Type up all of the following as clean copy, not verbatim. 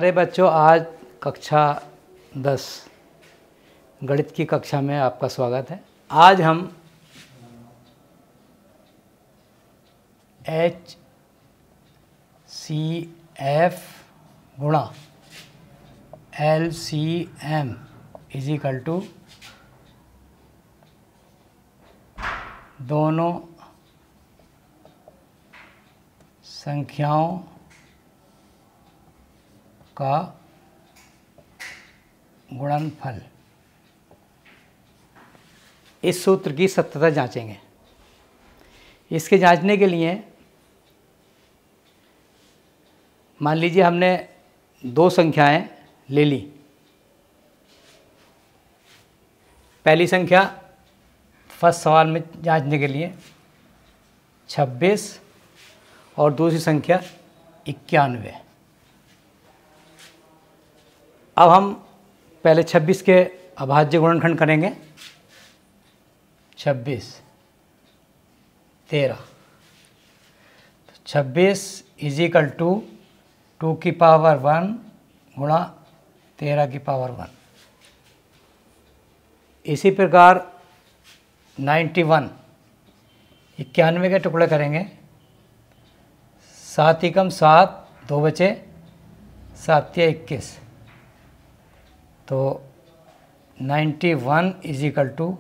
प्यारे बच्चों, आज कक्षा 10 गणित की कक्षा में आपका स्वागत है। आज हम HCF गुणा LCM इजिकल टू दोनों संख्याओं का गुणनफल, इस सूत्र की सत्यता जांचेंगे। इसके जांचने के लिए मान लीजिए हमने दो संख्याएं ले ली। पहली संख्या फर्स्ट सवाल में जांचने के लिए 26 और दूसरी संख्या 91। अब हम पहले 26 के अभाज्य गुणनखंड करेंगे। 26 13, 26 इजिकल टू 2 की पावर 1 गुणा 13 की पावर 1। इसी प्रकार 91 91 के टुकड़े करेंगे। 7 एकम 7, 2 बचे, 7 या 21, तो 91 इजिकल टू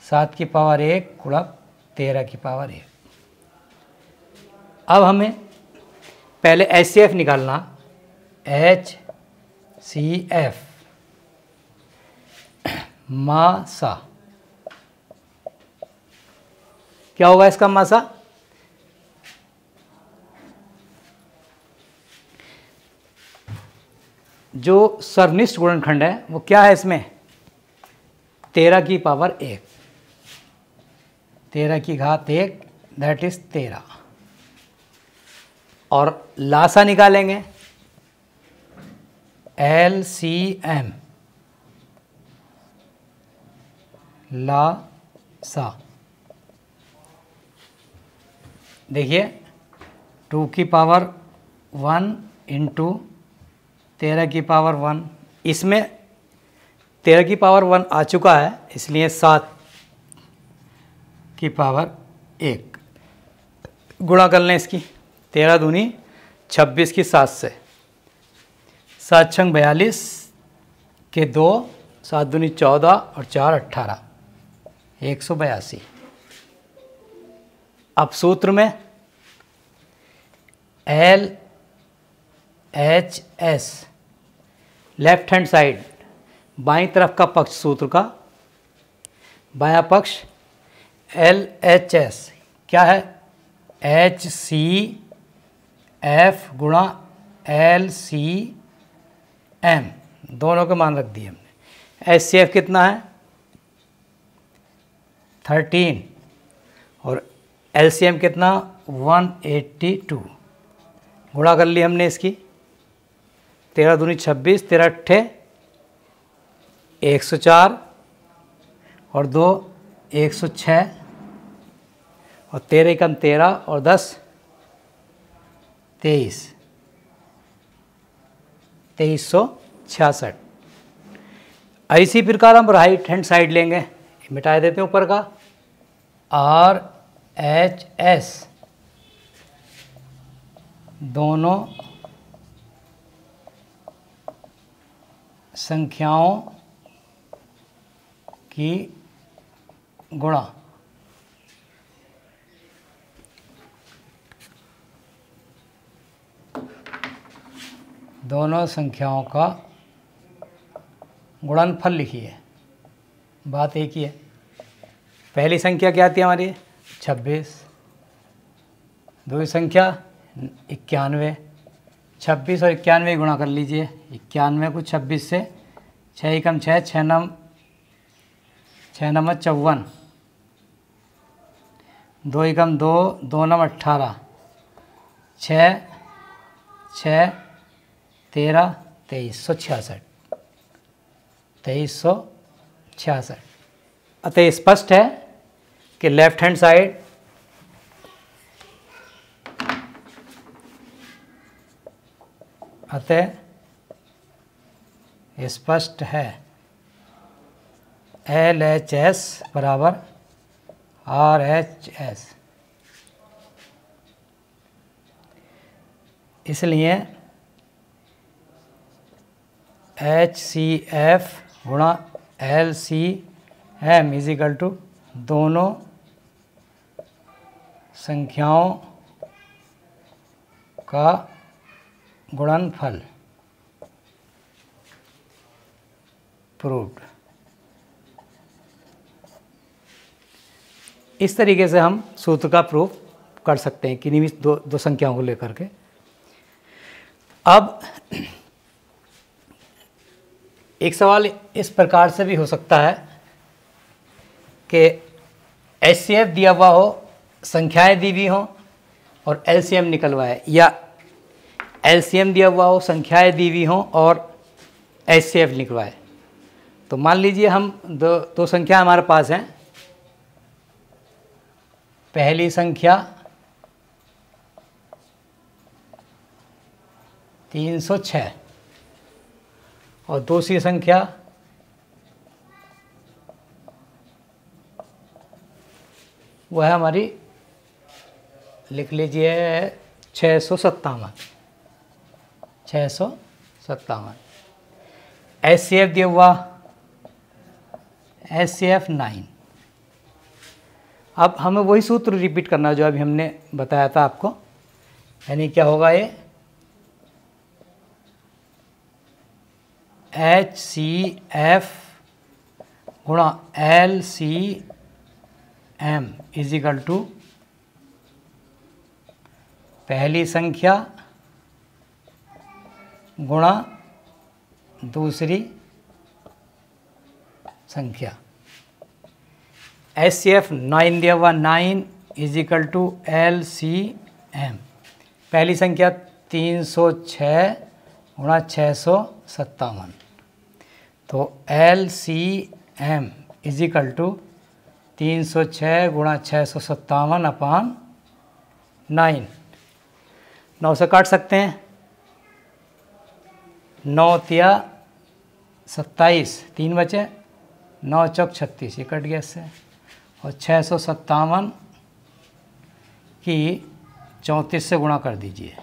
7 की पावर 1 गुणा 13 की पावर 1। अब हमें पहले HCF निकालना। HCF मासा, क्या होगा इसका मासा? जो सर्वनिष्ठ गुणनखंड है वो क्या है इसमें? 13 की पावर 1, 13 की घात 1 दैट इज 13। और लासा निकालेंगे। LCM लासा, देखिए 2 की पावर 1 इंटू 13 की पावर 1। इसमें 13 की पावर 1 आ चुका है, इसलिए 7 की पावर 1 गुणा कर लें इसकी। 13 दूनी 26 की 7 से, 7 छंग 42 के 2, 7 दूनी 14 और 4 18, 182। अब सूत्र में LHS लेफ्ट हैंड साइड, बाईं तरफ का पक्ष सूत्र का, बायां पक्ष LHS क्या है? HCF गुणा LCM, दोनों के मान रख दिए हमने। HCF कितना है? 13 और LCM कितना? 182। गुणा कर ली हमने इसकी। 13 दूनी 26, 13 अट्ठे 104 और 2 106 और 13 एकम 13 और 10 23, 2366। इसी प्रकार हम राइट हैंड साइड लेंगे, मिटा देते हैं ऊपर का। RHS दोनों संख्याओं की गुणा, दोनों संख्याओं का गुणनफल लिखिए। बात एक ही है। पहली संख्या क्या थी हमारी? 26। दूसरी संख्या 91। 26 और 91 गुणा कर लीजिए। 91 को 26 से, 6 एकम 6, 6 नम 54, 2 एकम 2, 2 नम 18, 6 6 13 2366, 2366। अतः स्पष्ट है कि लेफ्ट हैंड साइड अतः स्पष्ट है। LHS बराबर RHS। इसलिए HCF गुणा LCM इज इक्वल टू दोनों संख्याओं का गुणनफल। प्रूव्ड। इस तरीके से हम सूत्र का प्रूफ कर सकते हैं किन्हीं भी दो संख्याओं को लेकर के। अब एक सवाल इस प्रकार से भी हो सकता है कि HCF दिया हुआ हो, संख्याएं दी हुई हों और LCM निकलवाए, या LCM दिया हुआ हो, संख्याएं दी हुई हों और HCF निकलवाए। तो मान लीजिए हम दो संख्या हमारे पास हैं। पहली संख्या 306 और दूसरी संख्या वह हमारी लिख लीजिए 657। HCF दिया हुआ HCF 9। अब हमें वही सूत्र रिपीट करना जो अभी हमने बताया था आपको, यानी क्या होगा ये HCF गुणा LCM इज इक्वल टू पहली संख्या गुणा दूसरी संख्या। HCF 9 दिया हुआ 9 इज इक्वल टू LCM। पहली संख्या 306 गुणा 657, तो LCM इज इक्वल टू 306 गुणा 657 अपान 9। 9 से काट सकते हैं, 9 तिया 27, 3 बचे, 9 चौक 36, ये कट गया इससे। और 657 की 34 से गुणा कर दीजिए।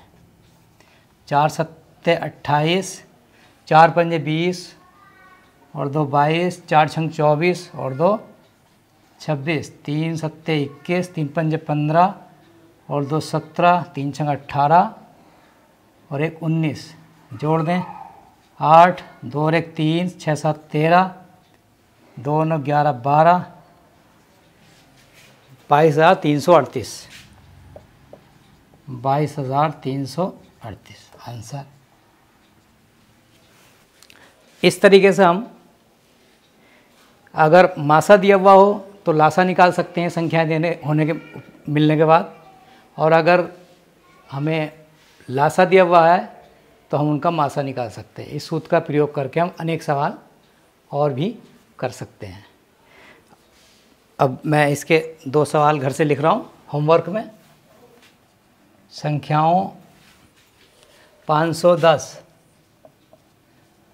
4 सत्ते 28, 4 पंजे 20 और 2 22, 4 छंग 24 और 2 26, 3 सत्ते 21, 3 पंजे 15 और 2 17, 3 छंग 18 और 1 19, जोड़ दें 8, 2 और 1 3, 6 7 13, 2 9 11 12, 22,338। 22,338 आंसर। इस तरीके से हम अगर मासा दिया हुआ हो तो लासा निकाल सकते हैं संख्या मिलने के बाद, और अगर हमें लासा दिया हुआ है तो हम उनका मासा निकाल सकते हैं। इस सूत्र का प्रयोग करके हम अनेक सवाल और भी कर सकते हैं। अब मैं इसके 2 सवाल घर से लिख रहा हूँ होमवर्क में। संख्याओं 510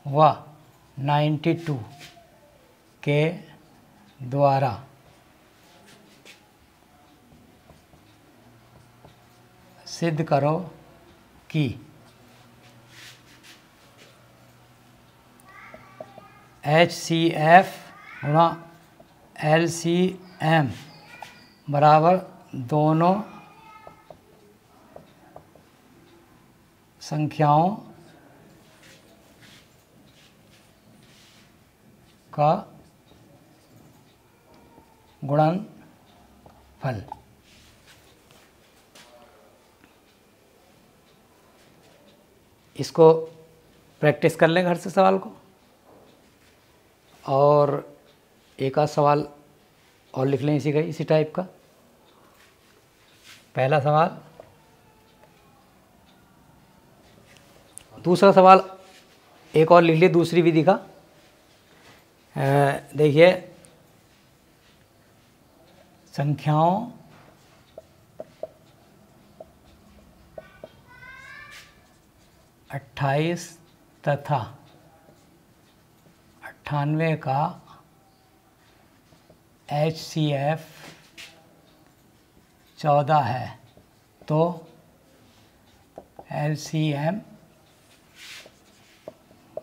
व 92 के द्वारा सिद्ध करो कि HCF गुणा LCM बराबर दोनों संख्याओं का गुणनफल। इसको प्रैक्टिस कर लें घर से सवाल को, और एक आध सवाल और लिख लें इसी टाइप का। पहला सवाल। दूसरा सवाल एक और लिख लिए दूसरी विधि का। देखिए, संख्याओं अट्ठाईस तथा 98 का HCF 14 है तो LCM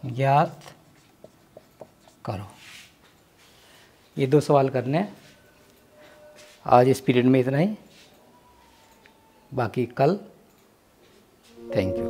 ज्ञात करो। ये 2 सवाल करने हैं। आज इस पीरियड में इतना ही, बाकी कल। Thank you.